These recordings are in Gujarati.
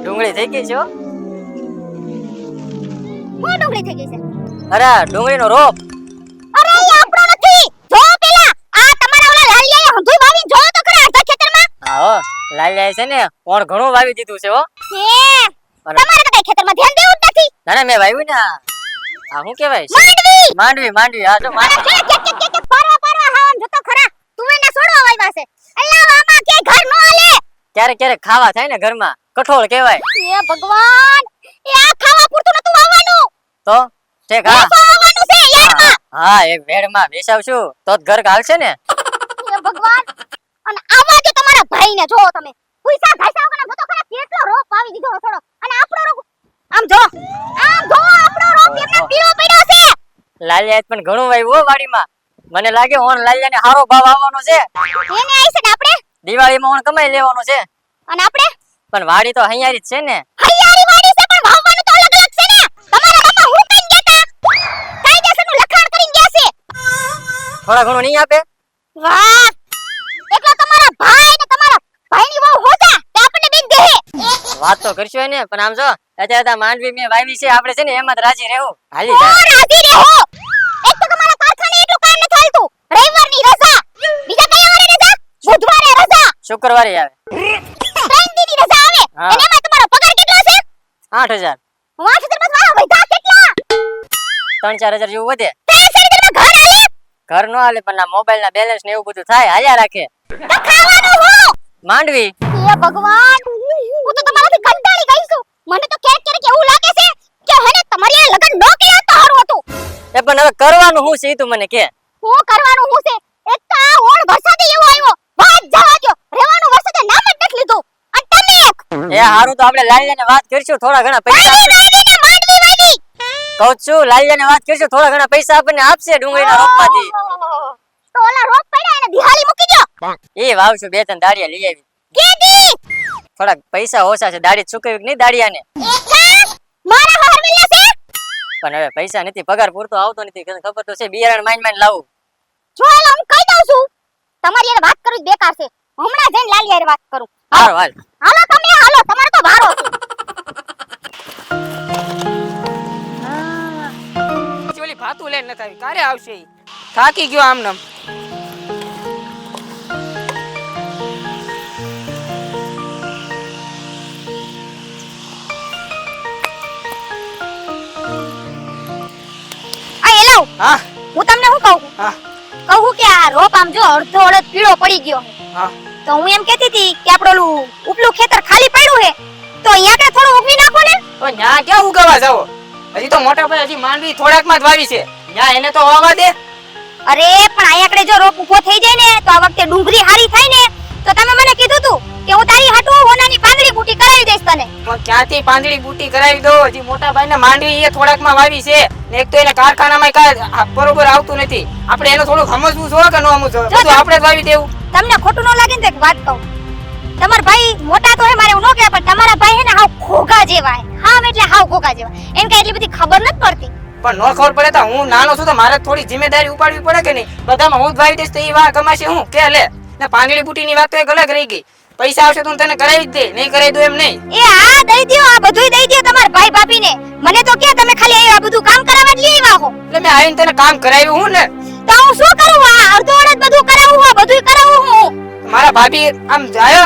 ડુંગળી થઈ ગઈ છે હો. કોણ ડુંગળી થઈ ગઈ છે? અરે ડુંગળીનો રોપ. અરે એ આપણો નથી. જો પેલા આ તમારા ઓલા લાલિયાએ હંધુઈ વાવીને જોયો તો ખરા અડધા ખેતરમાં. હા હો, લાલિયાએ છે ને કોણ ઘણું વાવી દીધું છે હો. હે તમારે તો કઈ ખેતરમાં ધ્યાન દેવું જ નથી. ના ના મેં વાવ્યું ને. આ શું કહેવાય? માંડવી. માંડવી માંડવી. હા જો માંડવી. પરવા હાવન જતો ખરા. તું એને છોડવા વાવ્યા છે. અલ્લાહ આમાં કે ઘર નો હાલે. ક્યારેક ક્યારેક ખાવા થાય ને ઘરમાં. કઠોળ કહેવાય. એ ભગવાન એ આ ખાવા પૂરતું નતું વાવવાનું. તો ઠીક હા. વાવવાનું છે યારમાં. હા એક વેડમાં બેસાવશું તો જ ઘર હાલશે ને. એ ભગવાન અને આવા જો તમારા ભાઈને જોવો તમે. પૈસા ઘાસા વગર જતો ખરા કેટલો રોપ વાવી દીધો થોડો. અને આપણો રોપ આમ જો આપણો રોપ એમને પીળો પડ્યો છે. લાલિયાએ પણ ઘણું વાવ્યું હો વાડીમાં. મને લાગે ઓન લાલિયાને સારો ભાવ આવવાનો છે. એને આઈ છે ને આપણે દિવાળીમાં ઓન કમાઈ લેવાનો છે. અને આપણે પણ વાડી તો હૈયારી જ છે ને. હૈયારી વાડી છે પણ વાવવાનું તો અલગ અલગ છે ને. તમારા બાપા હું કઈ ગયા તા? કાયદેસરનું લખાણ કરીને ગયા છે. થોડા ઘણું નહીં આપે? વાહ એકલો તમારા ભાઈ ને તમારા ભાઈની વહુ હોતા તે આપણને બેન દેહે. વાત તો કરશો ને પણ આમ જો અત્યારે માંડવી મેં વાવી છે આપણે છે ને એમાં જ રાજી રહેવું. હાલી ઓ જાય. રાજી રહો. એક તો તમારા કારખાને એટલું કામ ન ચાલતું. રવિવારની રજા. બીજા કયા વારે રજા? બુધવારે રજા. શુક્રવારે આવે. 3 દિનની રજા આવે. હા. અને એમાં તમારો પગાર કેટલો છે? 8000. 8000 માં વાળા વધા કેટલા? 3-4 હજાર જેવું વધે. 3-4 હજારમાં ઘર હાલે? ઘર નો હાલે પણ મોબાઈલ ના બેલેન્સ ને એવું બધું થાય હાલ્યા રાખે. તો ખાવાનું હું? માંડવી. એ ભગવાન હું તો તમારાથી કંટાળી ગઈ છું. મને તો ક્યારેક એવું લાગે છે કે હને તમારી આ લગન નો કર્યા તો હારું હતું. એ પણ હવે કરવાનું શું છે ઈ તું મને કે. હું કરવાનું હું છે? એક તો આ ઓણ વરસાદ એવો આવ્યો. વાત જવા દો. રહેવાનું વરસાદે નામ જ નથી લીધું. અને તમે એ હારું તો આપણે લાલિયાને વાત કરશું થોડા ઘણા પૈસા આપે. માંડવી વાડી. કહું છું લાલિયાને વાત કરશું થોડા ઘણા પૈસા આપણને આપશે ડુંગળીના રોપમાંથી. તો ઓલા રોપ પડ્યા એને દિહાળી મૂકી દો. એ વાવશું 2-3 દાડિયા લઈ આવી. કેદી? થોડા પૈસા ઓછા છે દાડી ચૂકવી કે નહીં દાડિયાને. મારા હારવેલા છે. પણ હવે પૈસા નથી પગાર પૂરતો આવતો નથી ખબર તો છે બિયારણ માઈન લાવું. જો એલા હું કહી દઉં છું તમારી એને વાત કરવી બેકાર છે. હમણાં જઈને લાલિયાએ વાત કરું. હાલો હાલ. હાલો તમે હાલો તમારો તો વારો છે. ઓલી ભાતું લઈને નથી આવી ક્યારે આવશે ઈ? થાકી ગયો આમ નમ. આ એલો હા હું તમને શું કહું હા કહું કે આ રોપ આમ જો અડધો અડધ પીળો પડી ગયો. હા તો હું એમ કહેતી હતી કે આપણું ઓલું ઉપલું ખેતર ખાલી પડ્યું છે તો અહીંયા કે થોડું ઉગવી નાખો ને. તો ન્યા ક્યાં ઉગાવા જાવો? હજી તો મોટા ભાઈ હજી માંડવી થોડાકમાં જ વાવી છે. ન્યા એને તો વાવા દે. અરે પણ અહીંયા જો રોપ ઉભો થઈ જાય ને તો આ વખતે ડુંગળી હારી થાય ને તો તમે મને કીધું તું કે હું તારી હાટુ હોનાની પાંદડી બૂટી કરાવી દઈશ તને. પણ ક્યાંથી પાંદડી બૂટી કરાવી દો? હજી મોટા ભાઈને માંડવી એ થોડાકમાં વાવી છે ને એક તો એને કારખાનામાં કાંઈ બરોબર આવતું નથી. આપણે એને થોડું સમજવું જોઈએ કે ન સમજવું જોઈએ? બધું આપણે જ વાવી દેવું. તમને ખોટું ન લાગે ને તો એક વાત કહું. તમારા ભાઈ મોટા તો હે મારે એવું ન કહેવાય પણ તમારા ભાઈ હે ને હાવ ખોગા જેવા હે. હાવ એટલે હાવ ખોગા જેવા. એને કઈ એટલી બધી ખબર નથી પડતી. પણ નો ખબર પડે તો હું નાનો છું તો મારે થોડી જિમ્મેદારી ઉપાડવી પડે કે નહીં? બધામાં હું જ વાવી દઈશ તો એ વા કમાશે હું કે લે ને પાંદડી બૂટીની વાત તો એક અલગ રહી ગઈ. પૈસા આવશે તો હું તને કરાવી જ દે. નહીં કરાવી દઉં એમ નહીં. એ આ દઈ દ્યો આ બધુંય દઈ દ્યો તમારા ભાઈ ભાભીને. મને તો કે તમે ખાલી આ બધું કામ કરાવવા જ લઈ આવ્યા હો. એટલે મેં આવીને તને કામ કરાવ્યું હું ને. તો હું શું કરું? આ અડધો અડધ બધું કરાવું હું બધુંય કરાવું હું. મારા ભાભી આમ જાય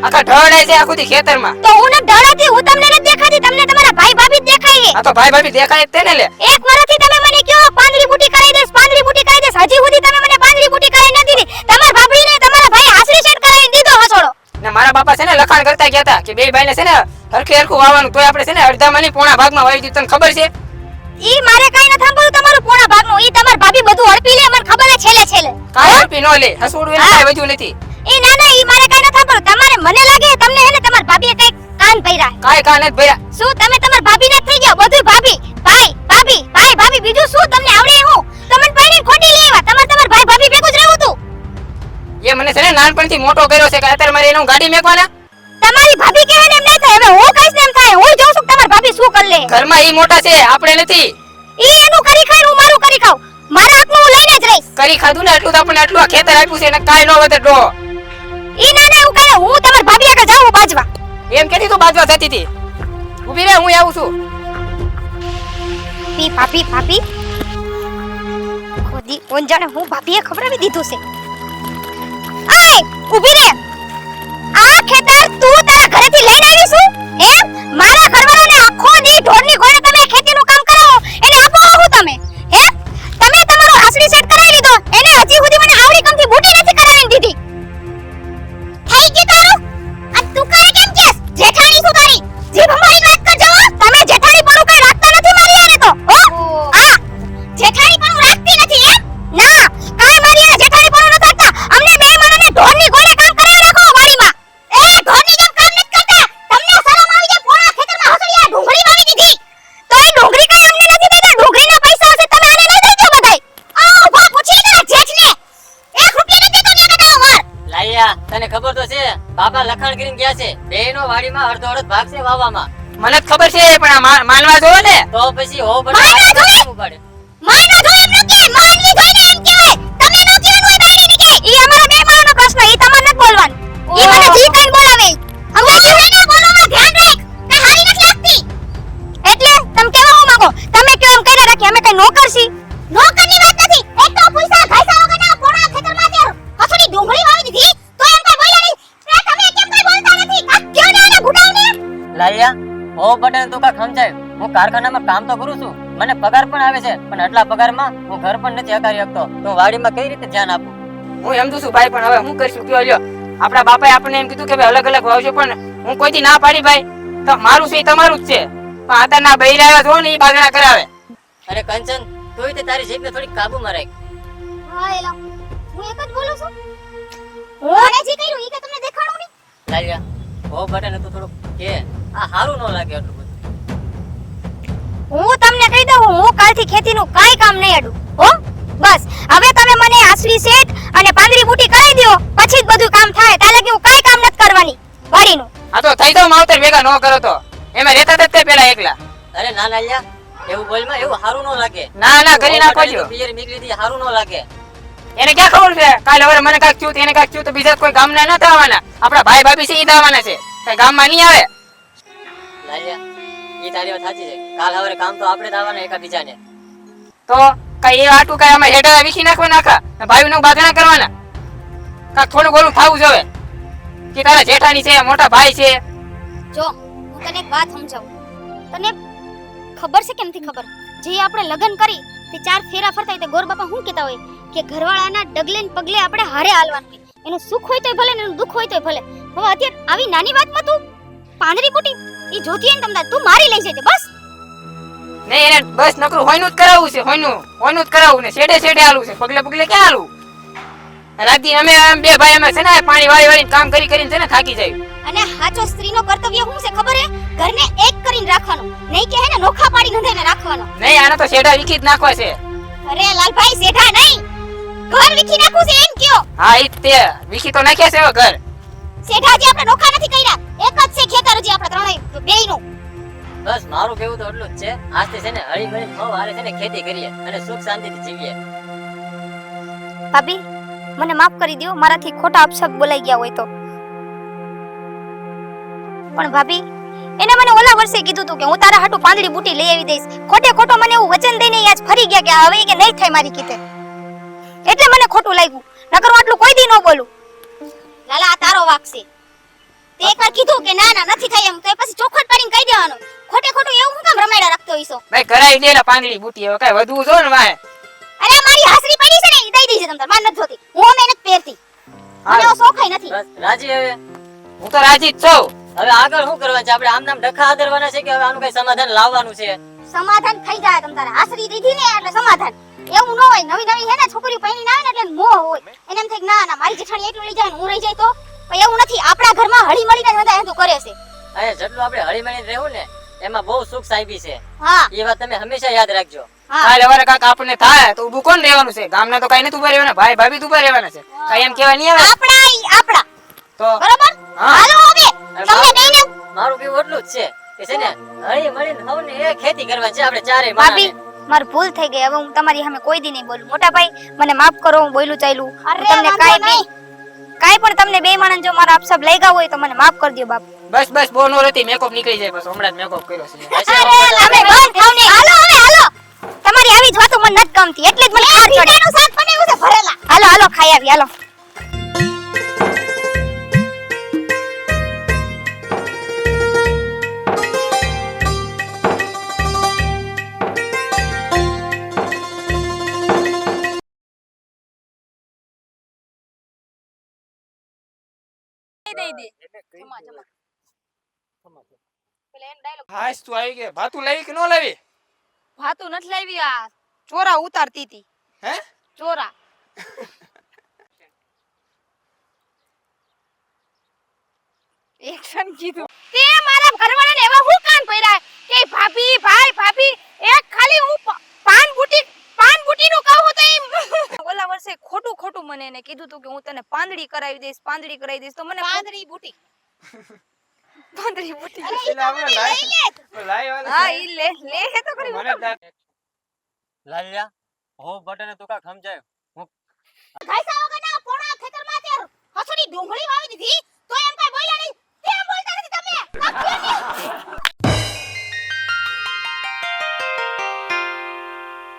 આખા ઢળાય છે આખું દી ખેતરમાં. તો હું ન ઢળાતી હું તમને નથી દેખાતી તમને તમારા ભાઈ ભાભી જ દેખાય છે. આ તો ભાઈ ભાભી દેખાય જ તેને લે. એક વર્ષથી તમે મને કહો પાંદડી બૂટી કરાવી દઈશ પાંદડી બૂટી કરાવી દઈશ. હજી સુધી તમે મને પાંદડી બૂટી કરાવી નથી દીધી. તમારા ભાભીને તમારા ભાઈ હાસરી સેટ કરાવી દીધો હસોડો. ને મારા બાપા છે ને લખાણ કરતા ગયા હતા કે બે ભાઈને છે ને હરખે હરખું વાવવાનું. તોય આપણે છે ને અડધામાં નહીં પોણા ભાગમાં વાવી દીધું. તને ખબર છે? ઈ મારે કઈ ન સાંભળ્યું તમારું પોણા ભાગનું. ઈ તમાર ભાભી બધું હડપી લે મને ખબર છે છેલે. કાઈ હરપી નો લે. હસોડું એને કાઈ વધ્યું નથી. ઈ ના ઈ મારે કઈ ન સાંભળ્યું. તમારે મને લાગે તમને હે ને તમાર ભાભીએ કઈ કાન ભર્યા. કાઈ કાન જ ભર્યા. શું તમે તમાર ભાભી ના થઈ ગયા? બધું ભાભી ભાઈ ભાભી નાનપણથી મોટો કર્યો છે કે અત્યારે મારે એનું ગાડી મેકવાના તમારી ભાભી કહે ને એમ નહીં થાય હવે હું કહીશ ને એમ થાય હું જોઉં છું કે તમારી ભાભી શું કરી લે ઘરમાં ઈ મોટા છે આપણે નથી ઈ એનું કરી ખાય ને હું મારું કરી ખાઉં મારા હાથનું હું લઈને જ રહીશ કરી ખાધું ને એટલું તો આપણે આટલું આ ખેતર આપ્યું છે ને કાઈ ન વધે ડો ઈ ના ના એવું કહે હું તમારી ભાભી આગળ જાઉં બાજવા એમ કેતી તું બાજવા થતી હતી ઊભી રે હું આવું છું પી ભાભી ભાભી ખોદી કોણ જાણે હું ભાભીએ ખબરાવી દીધું છે આય ઊભી રે આ ખેતર તું તારા ઘરેથી લઈને આવી છું એમ મારા ઘરવાળાને આખો દી ઢોરની ગોળે તમે ખેતીનું કામ કરાવો એને આપો હું તમે હે તમે તમારો હાસડી સેટ કરાવી લીધો એને હજી સુધી મને આવડી કમથી બૂટી નથી કરાવીને દીધી થઈ ગયું તારું આ તું કરે કેમ કેસ જેઠાણી છું તારી જીભ અમારી વાત કરજો હો. તમે જેઠાણી પર કઈ રાખતા નથી મારી યારે તો હો આ જેઠાણી પર રાખતી નથી એમ ના કાઈ મારી યારે જેઠાણી પર નથી રાખતા અમને બે માણસને ઢોરની ગોળે કામ કરાવી રાખો વાડીમાં એ ઢોરની જેમ કામ નથી કરતા તમને શરમ આવી જાય પોણા ખેતરમાં હસડિયા ડુંગળી વાવી દીધી તો એ ડુંગળી કઈ અમને નથી દેતા ડુંગળીના પૈસા હશે તમે આને લઈ દેજો બધાય આ ઉભા પૂછી ના જેઠને 1 રૂપિયા નથી દેતો ને બતાવો વાર લાયા તને ખબર તો છે બાપા લખાણ કરીને ગયા છે બેનો વાડીમાં અડધો અડધ ભાગ છે વાવામાં મને જ ખબર છે પણ આ માનવા જોવે ને તો પછી હો માનવા જોઈએ. ઉપાડે માયનો જોઈ એમ ન કે માનવી જોઈને એમ કહેવાય તમે નો કહેવાનું હોય બાયડીને કે ઈ અમારા બે માણસનો પ્રશ્ન ઈ તમારે નથી બોલવાનું ઈ મને જી કઈ બોલાવે સમજાતું એને બોલવામાં ધ્યાન રાખ કઈ હારી નથી લાગતી એટલે તમે કેવા હું માંગો તમે કેમ એમ કર્યા રાખી અમે કઈ નોકર છી નોકરની વાત નથી એક તો પૈસા ઘાયસા વગરના પોણા ખેતરમાં તે હસડી ડુંગળી વાવી દીધી તો એમ કઈ બોલ્યા નહીં એ તમે કેમ કઈ બોલતા નથી આ ક્યો ને આને ગુડાવને લાયા હો બટન તું કા સમજાય હું કારખાનામાં કામ તો કરું છું મને પગાર પણ આવે છે પણ આટલા પગારમાં હું ઘર પણ નથી હકારી શકતો તો વાડીમાં કઈ રીતે ધ્યાન આપું હું સમજુ છું ભાઈ પણ હવે હું કરીશું કયો લ્યો આપણા બાપાએ આપણને એમ કીધું કે ભાઈ અલગ અલગ વાવજો પણ હું કોઈથી ના પાડી ભાઈ તો મારું છે ઈ તમારું જ છે પણ આતાના બૈરા આવ્યા જો ને ઈ બાગડા કરાવે અરે કંચન તોય તે તારી જીભને થોડી કાબુમાં રાખ હા એલા હું એક જ બોલું છું હું જે કર્યું ઈ કે તમને દેખાડું નહીં લાયા હો બટન તું થોડું કે આ હારું ન લાગે એટલું બધું હું તમને કહી દઉં હું કાલથી ખેતીનું કાઈ કામ નહીં અડું હો બસ હવે તમે મને આસરી સેટ અને પાંદડી બૂટી કરાવી દો પછી જ બધું કામ થાય ત્યાં લગી હું કાઈ કામ નથી કરવાની વાડીનું આ તો થઈ દો માવતર ભેગા ન કરો તો એમાં રહેતા જ તે પેલા એકલા અરે ના લાયા એવું બોલમાં એવું હારું ન લાગે ના ના કરી નાખો છો પિયર નીકળી દી હારું ન લાગે એને ક્યાં ખબર છે કાલે હવે મને કાંઈક થયું તો એને કાંઈક થયું તો બીજા કોઈ ગામના ન થવાના આપણા ભાઈ ભાભી છે ઈ થવાના છે કઈ ગામમાં નહીં આવે લાયા ઈ તારી વાત સાચી છે કાલ હવે કામ તો આપણે જ આવવાના એકાબીજાને તો કઈ એ આટું કઈ અમે હેઠળ વીખી નાખવા નાખા ભાઈ નું બાગણા કરવાના કાંઈક થોડું ઘણું થવું જોવે કે તારા જેઠાણી છે મોટા ભાઈ છે જો હું તને એક વાત સમજાવું તને ખબર છે કે નથી ખબર જે આપણે લગ્ન કરી તે 4 ફેરા ફરતા હોય તે ગોર બાપા શું કહેતા હોય કે ઘરવાળાના ડગલે ને પગલે આપણે હારે હાલવાનું હોય એનું સુખ હોય તોય ભલે ને એનું દુઃખ હોય તોય ભલે હવે અત્યારે આવી નાની વાતમાં તું પાંદડી બૂટી ઈ જોતી હોય ને તમને તું મારી લઈ જજે બસ નહીં એને બસ નકરું હોયનું જ કરાવવું છે હોયનું જ કરાવવું ને શેડે શેડે હાલવું છે પગલે પગલે ક્યાં હાલવું રાતી અમે આમ બે ભાઈ અમે છે ને પાણી વાળી વાળીને કામ કરી કરીને છે ને થાકી જાય અને હાચો સ્ત્રીનો કર્તવ્ય શું છે ખબર હે ઘરને એક કરીને રાખવાનો નહીં કે હે ને નોખા પાડી નંધાઈને રાખવાનો નહીં આને તો શેડા વીખી જ નાખવા છે અરે લાલભાઈ શેઠા નહીં ઘર વીખી નાખું છે એમ કયો હા ઈ તે વીખી તો નાખ્યા છે હવે ઘર શેઠાજી આપણે નોખા નથી કર્યા એક જ છે ખેતર હજી આપણે ત્રણેય બેયનું બસ મારું કેવું તો એટલું જ છે આજથી છે ને હળી મળી હવ હારે છે ને ખેતી કરીએ અને સુખ શાંતિથી જીવીએ ભાભી મને માફ કરી દો મારાથી ખોટા અપશબ્દ બોલાઈ ગયા હોય તો પણ ભાભી એને મને ઓલા વર્ષે કીધું હતું કે હું તારા હાટુ પાંદડી બૂટી લઈ આવી દઈશ ખોટે ખોટો મને એવું વચન દઈને આજ ફરી ગયા કે હવે કે નહીં થાય મારી કીતે એટલે મને ખોટું લાગ્યું નકર હું આટલું કોઈ દી ન બોલું લાલા આ તારો વાક છે તે એકવાર કીધું કે ના ના નથી થાય એમ તો પછી ચોખવટ પાડીને કહી દેવાનું ખોટે ખોટું એવું હું કામ રમાડ્યા રાખતો હોઈસો ભાઈ કરાઈ દે ને પાંદડી બૂટી હવે કઈ વધવું જો ને વાહે અરે મારી હાસરી પડી છે ને ઈ દઈ દેજે તમ તાર માન નથી જોતી હું મહેનત પહેરતી મને ઓ શોખાઈ નથી બસ રાજી હવે હું તો રાજી જ છું હવે આગળ શું કરવાનું છે આપણે આમ નામ ડખા આદરવાના છે કે હવે આનું કઈ સમાધાન લાવવાનું છે સમાધાન થઈ જાય તમ તારે હાસરી દીધી ને એટલે સમાધાન એવું ન હોય નવી નવી હે ને છોકરીઓ પૈણી આવે ને એટલે મોહ હોય એને એમ થાય કે ના ના મારી જેઠાણી એટલું લઈ જાય ને હું રહી જાય તો પણ એવું નથી આપણા ઘરમાં હળી મળીને જ બધા હેતું કરે છે અહીંયા જેટલું આપણે હળી મળીને રહેવું ને એમાં બહુ સુખ સાહેબી છે હા એ વાત તમે હંમેશા યાદ રાખજો હા કાલે વારે કાંઈક આપણને થાય તો ઊભું કોણ રહેવાનું છે ગામના તો કઈ નથી ઉભા રહેવાના ભાઈ ભાભી જ ઉભા રહેવાના છે કઈ એમ કેવા નહીં આવે આપણા ઈ આપણા તો બરોબર હા. હાલો હવે તમને બેને મારું કેવું એટલું જ છે કે છે ને હળી મળીને સૌને એ ખેતી કરવાની છે આપણે ચારે ભાભી મારી ભૂલ થઈ ગઈ. હવે હું તમારી સામે કોઈ દી નહીં બોલું. મોટા ભાઈ મને માફ કરો, હું બોલ્યું ચાલ્યું. અરે તમને વાંધો કાંઈ નહીં. કાંઈ પણ તમને બે માણસ જો મારા આપસાબ લઈ ગયા હોય તો મને માફ કરી દો બાપ. બસ બસ બહુ નો રહેતી મેકઅપ નીકળી જાય બસ હમણાં જ મેકઅપ કર્યો છે અરે લાવે બંધ થાવ ને હાલો હવે હાલો તમારી આવી જ વાતો મને નથી ગમતી એટલે જ મને ખાર ચડે. ભીંડાનું શાક બનાવ્યું છે ભરેલા હાલો હાલો ખાઈ આવી હાલો. હાસ તું આવી ગઈ ભાતું લાવી કે નો લાવી ભાતું નથી લાવી, આ ચોરા ઉતારતી હતી. હે ચોરા એક્શન કીધું તે મારા ઘરવાળાને એવા હું કાન પડ્યા કે ભાભી ભાઈ ભાભી એક ખાલી હું પાન બુટીનું કહું તો એમ ઓલા વર્ષે ખોટું ખોટું મને એને કીધું તું કે હું તને પાંદડી કરાવી દઈશ તો મને પાંદડી બુટી પાંદડી બુટી એટલે આપણે લાવી હા ઈ લે લે હે તો કરી મને લાલ્યા હો બટન તું કા સમજાય